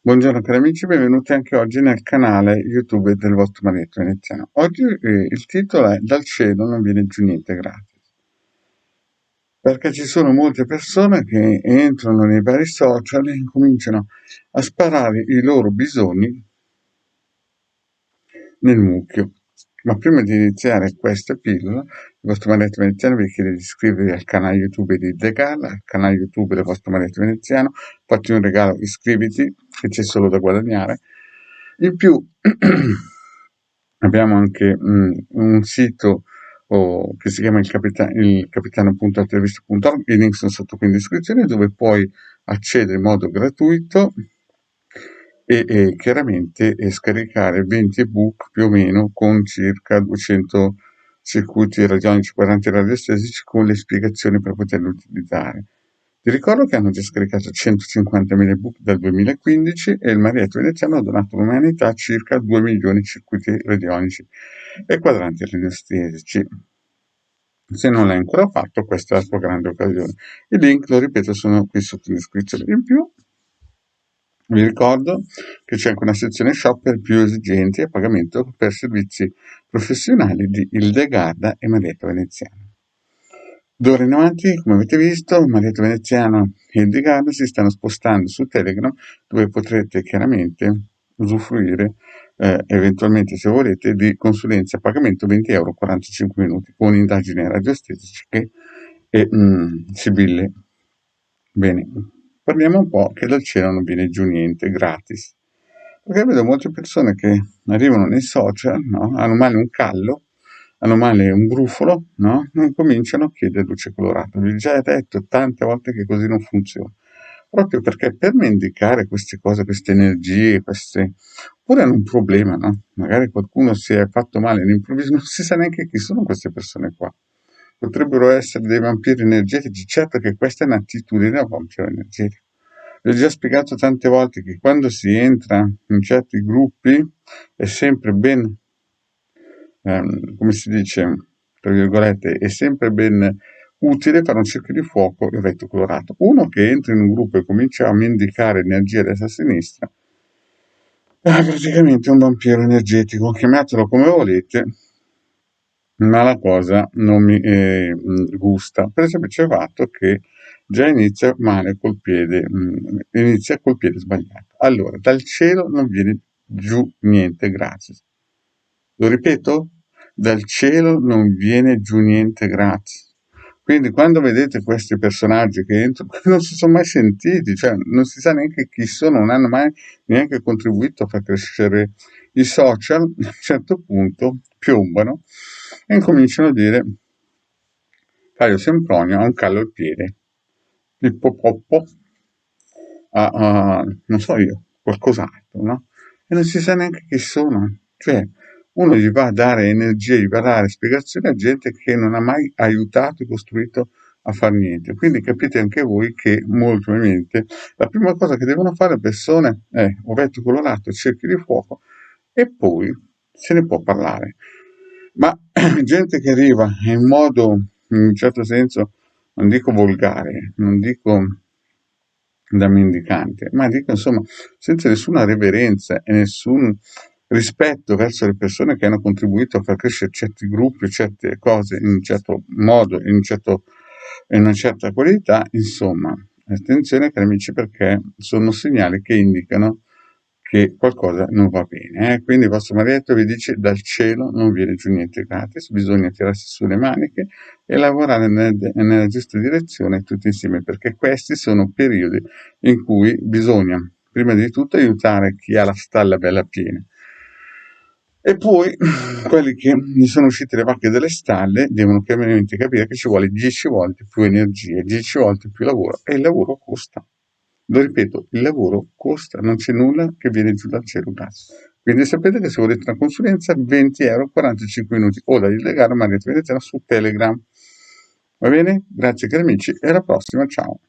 Buongiorno cari amici, benvenuti anche oggi nel canale YouTube del vostro maledetto veneziano. Oggi il titolo è Dal cielo non viene giù niente gratis, perché ci sono molte persone che entrano nei vari social e cominciano a sparare i loro bisogni nel mucchio. Ma prima di iniziare questa pillola, il vostro maledetto veneziano vi chiede di iscrivervi al canale YouTube di The Gala, al canale YouTube del vostro maledetto veneziano, fatti un regalo, iscriviti, che c'è solo da guadagnare. In più abbiamo anche un sito che si chiama il capitano.intervista.org, i link sono sotto qui in descrizione, dove puoi accedere in modo gratuito e chiaramente scaricare 20 ebook più o meno con circa 200 circuiti radionici, 40 radiostesici con le spiegazioni per poterli utilizzare. Ti ricordo che hanno già scaricato 150.000 ebook dal 2015 e il Marietto Veneziano ha donato all'umanità circa 2 milioni di circuiti radionici e quadranti radiostesici. Se non l'hai ancora fatto, questa è la tua grande occasione. I link, lo ripeto, sono qui sotto in descrizione. In più, vi ricordo che c'è anche una sezione shop per più esigenti a pagamento per servizi professionali di Ildegarda e Marietto Veneziano. D'ora in avanti, come avete visto, Marietto Veneziano e Ildegarda si stanno spostando su Telegram, dove potrete chiaramente usufruire eventualmente, se volete, di consulenze a pagamento 20 euro 45 minuti con indagini radiostetiche e sibille. Bene, parliamo un po' che dal cielo non viene giù niente gratis. Perché vedo molte persone che arrivano nei social, no? Hanno male un callo, hanno male un brufolo, no? Non cominciano a chiedere luce colorata. Vi ho già detto tante volte che così non funziona. Proprio perché per mendicare queste cose, queste energie, oppure hanno un problema, no? Magari qualcuno si è fatto male all'improvviso, non si sa neanche chi sono queste persone qua. Potrebbero essere dei vampiri energetici, certo che questa è un'attitudine da vampiro energetico. Vi ho già spiegato tante volte che quando si entra in certi gruppi è sempre ben, come si dice, tra virgolette, è sempre ben utile fare un cerchio di fuoco il retto colorato. Uno che entra in un gruppo e comincia a mendicare energia a destra e a sinistra è praticamente un vampiro energetico, chiamatelo come volete, ma la cosa non mi gusta, per il semplice fatto che già inizia male col piede, inizia col piede sbagliato. Allora, dal cielo non viene giù niente gratis. Lo ripeto, dal cielo non viene giù niente gratis. Quindi quando vedete questi personaggi che entrano, non si sono mai sentiti, cioè non si sa neanche chi sono, non hanno mai neanche contribuito a far crescere i social, a un certo punto piombano e incominciano a dire Caio Sempronio ha un callo al piede, Pippo Poppo non so io, qualcos'altro, no? E non si sa neanche chi sono, cioè uno gli va a dare energia, gli va a dare spiegazioni a gente che non ha mai aiutato e costruito a far niente. Quindi capite anche voi che molto probabilmente la prima cosa che devono fare le persone è ovetto colorato, cerchi di fuoco e poi se ne può parlare. Ma gente che arriva in modo, in un certo senso, non dico volgare, non dico da mendicante, ma dico insomma senza nessuna reverenza e nessun rispetto verso le persone che hanno contribuito a far crescere certi gruppi, certe cose in un certo modo, in una certa qualità, insomma, attenzione cari amici perché sono segnali che indicano che qualcosa non va bene. Quindi il vostro marietto vi dice dal cielo non viene giù niente gratis, bisogna tirarsi su le maniche e lavorare nella giusta direzione tutti insieme, perché questi sono periodi in cui bisogna prima di tutto aiutare chi ha la stalla bella piena. E poi quelli che gli sono uscite le vacche dalle stalle devono chiaramente capire che ci vuole 10 volte più energia, 10 volte più lavoro e il lavoro costa. Lo ripeto, il lavoro costa, non c'è nulla che viene giù dal cielo gratis. Quindi sapete che se volete una consulenza 20 euro 45 minuti o da illegare Marietta Veneziana su Telegram. Va bene? Grazie cari amici e alla prossima, ciao.